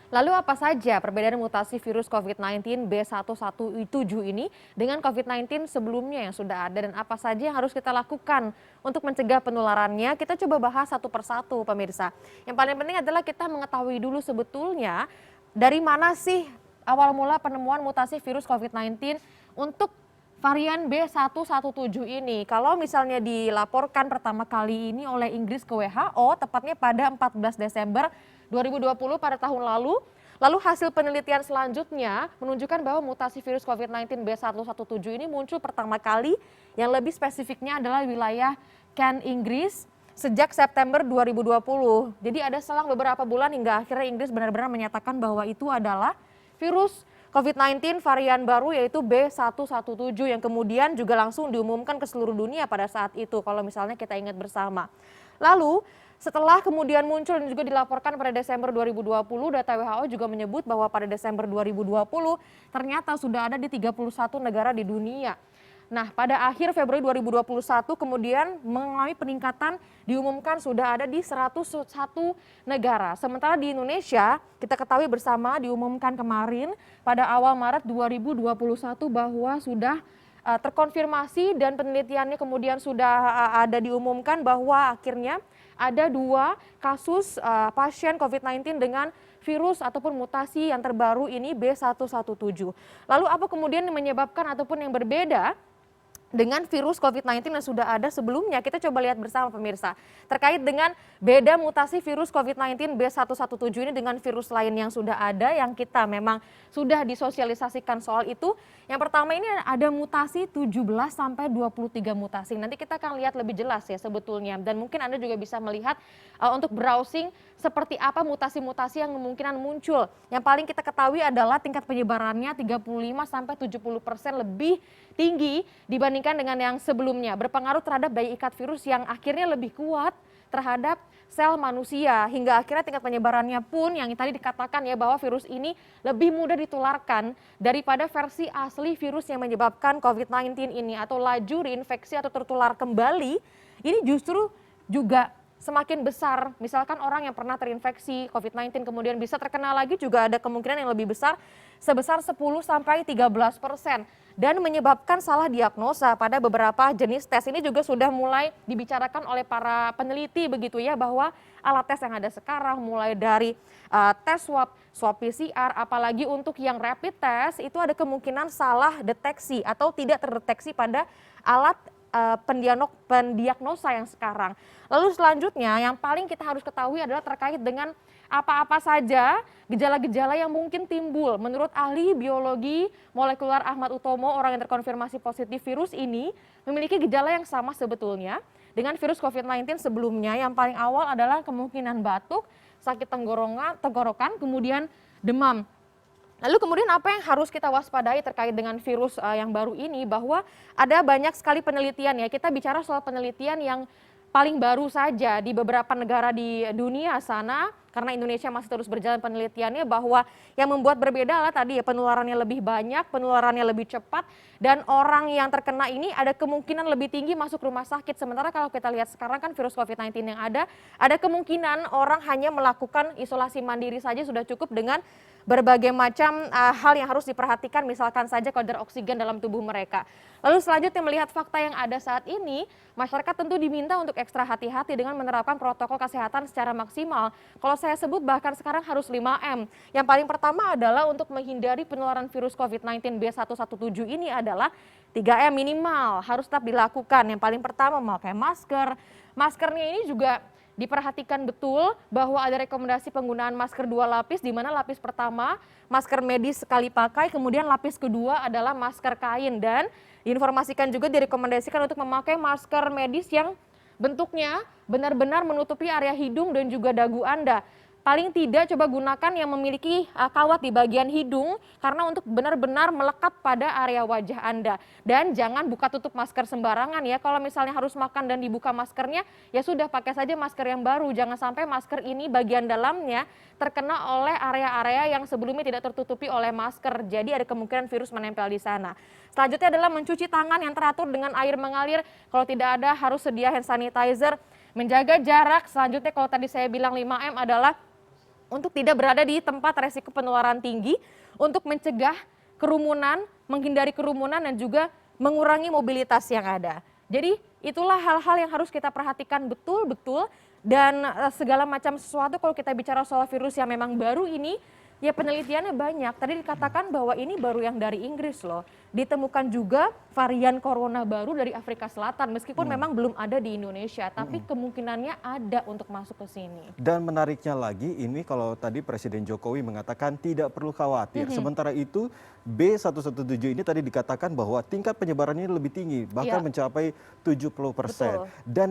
Lalu apa saja perbedaan mutasi virus COVID-19 B1117 ini dengan COVID-19 sebelumnya yang sudah ada dan apa saja yang harus kita lakukan untuk mencegah penularannya? Kita coba bahas satu persatu pemirsa. Yang paling penting adalah kita mengetahui dulu sebetulnya dari mana sih awal mula penemuan mutasi virus COVID-19 untuk varian B117 ini. Kalau misalnya dilaporkan pertama kali ini oleh Inggris ke WHO, tepatnya pada 14 Desember 2020 pada tahun lalu. Lalu hasil penelitian selanjutnya menunjukkan bahwa mutasi virus COVID-19 B117 ini muncul pertama kali yang lebih spesifiknya adalah wilayah Kent, Inggris sejak September 2020. Jadi ada selang beberapa bulan hingga akhirnya Inggris benar-benar menyatakan bahwa itu adalah virus COVID-19 varian baru yaitu B117 yang kemudian juga langsung diumumkan ke seluruh dunia pada saat itu kalau misalnya kita ingat bersama. Lalu setelah kemudian muncul dan juga dilaporkan pada Desember 2020, data WHO juga menyebut bahwa pada Desember 2020 ternyata sudah ada di 31 negara di dunia. Nah, pada akhir Februari 2021 kemudian mengalami peningkatan diumumkan sudah ada di 101 negara. Sementara di Indonesia kita ketahui bersama diumumkan kemarin pada awal Maret 2021 bahwa sudah terkonfirmasi dan penelitiannya kemudian sudah ada diumumkan bahwa akhirnya ada 2 kasus pasien COVID-19 dengan virus ataupun mutasi yang terbaru ini B117. Lalu apa kemudian yang menyebabkan ataupun yang berbeda dengan virus COVID-19 yang sudah ada sebelumnya? Kita coba lihat bersama pemirsa. Terkait dengan beda mutasi virus COVID-19 B117 ini dengan virus lain yang sudah ada yang kita memang sudah disosialisasikan soal itu. Yang pertama ini ada mutasi 17 sampai 23 mutasi. Nanti kita akan lihat lebih jelas ya sebetulnya. Dan mungkin Anda juga bisa melihat untuk browsing seperti apa mutasi-mutasi yang kemungkinan muncul. Yang paling kita ketahui adalah tingkat penyebarannya 35 sampai 70% lebih tinggi dibandingkan dengan yang sebelumnya. Berpengaruh terhadap daya ikat virus yang akhirnya lebih kuat terhadap sel manusia hingga akhirnya tingkat penyebarannya pun yang tadi dikatakan ya bahwa virus ini lebih mudah ditularkan daripada versi asli virus yang menyebabkan COVID-19 ini atau laju reinfeksi atau tertular kembali ini justru juga semakin besar. Misalkan orang yang pernah terinfeksi COVID-19 kemudian bisa terkena lagi juga ada kemungkinan yang lebih besar sebesar 10 sampai 13% dan menyebabkan salah diagnosa pada beberapa jenis tes. Ini juga sudah mulai dibicarakan oleh para peneliti begitu ya bahwa alat tes yang ada sekarang mulai dari tes swab PCR apalagi untuk yang rapid test itu ada kemungkinan salah deteksi atau tidak terdeteksi pada alat pendiagnosa yang sekarang. Lalu selanjutnya yang paling kita harus ketahui adalah terkait dengan apa-apa saja gejala-gejala yang mungkin timbul. Menurut ahli biologi molekuler Ahmad Utomo, orang yang terkonfirmasi positif virus ini memiliki gejala yang sama sebetulnya dengan virus COVID-19 sebelumnya. Yang paling awal adalah kemungkinan batuk, sakit tenggorokan, kemudian demam. Lalu kemudian apa yang harus kita waspadai terkait dengan virus yang baru ini bahwa ada banyak sekali penelitian ya. Kita bicara soal penelitian yang paling baru saja di beberapa negara di dunia sana karena Indonesia masih terus berjalan penelitiannya bahwa yang membuat berbeda adalah tadi ya penularannya lebih banyak, penularannya lebih cepat dan orang yang terkena ini ada kemungkinan lebih tinggi masuk rumah sakit. Sementara kalau kita lihat sekarang kan virus COVID-19 yang ada kemungkinan orang hanya melakukan isolasi mandiri saja sudah cukup dengan berbagai macam hal yang harus diperhatikan, misalkan saja kadar oksigen dalam tubuh mereka. Lalu selanjutnya melihat fakta yang ada saat ini, masyarakat tentu diminta untuk ekstra hati-hati dengan menerapkan protokol kesehatan secara maksimal. Kalau saya sebut bahkan sekarang harus 5M. Yang paling pertama adalah untuk menghindari penularan virus COVID-19 B117 ini adalah 3M minimal, harus tetap dilakukan. Yang paling pertama memakai masker. Maskernya ini juga diperhatikan betul bahwa ada rekomendasi penggunaan masker 2 lapis di mana lapis pertama masker medis sekali pakai, kemudian lapis kedua adalah masker kain dan diinformasikan juga direkomendasikan untuk memakai masker medis yang bentuknya benar-benar menutupi area hidung dan juga dagu Anda. Paling tidak coba gunakan yang memiliki kawat di bagian hidung karena untuk benar-benar melekat pada area wajah Anda. Dan jangan buka tutup masker sembarangan ya. Kalau misalnya harus makan dan dibuka maskernya, ya sudah pakai saja masker yang baru. Jangan sampai masker ini bagian dalamnya terkena oleh area-area yang sebelumnya tidak tertutupi oleh masker. Jadi ada kemungkinan virus menempel di sana. Selanjutnya adalah mencuci tangan yang teratur dengan air mengalir. Kalau tidak ada harus sedia hand sanitizer. Menjaga jarak. Selanjutnya kalau tadi saya bilang 5M adalah untuk tidak berada di tempat resiko penularan tinggi, untuk mencegah kerumunan, menghindari kerumunan dan juga mengurangi mobilitas yang ada. Jadi itulah hal-hal yang harus kita perhatikan betul-betul dan segala macam sesuatu kalau kita bicara soal virus yang memang baru ini, ya penelitiannya banyak. Tadi dikatakan bahwa ini baru yang dari Inggris loh. Ditemukan juga varian corona baru dari Afrika Selatan meskipun memang belum ada di Indonesia, tapi kemungkinannya ada untuk masuk ke sini. Dan menariknya lagi ini kalau tadi Presiden Jokowi mengatakan tidak perlu khawatir. Sementara itu B117 ini tadi dikatakan bahwa tingkat penyebarannya lebih tinggi, bahkan Iya, mencapai 70%. betul. Dan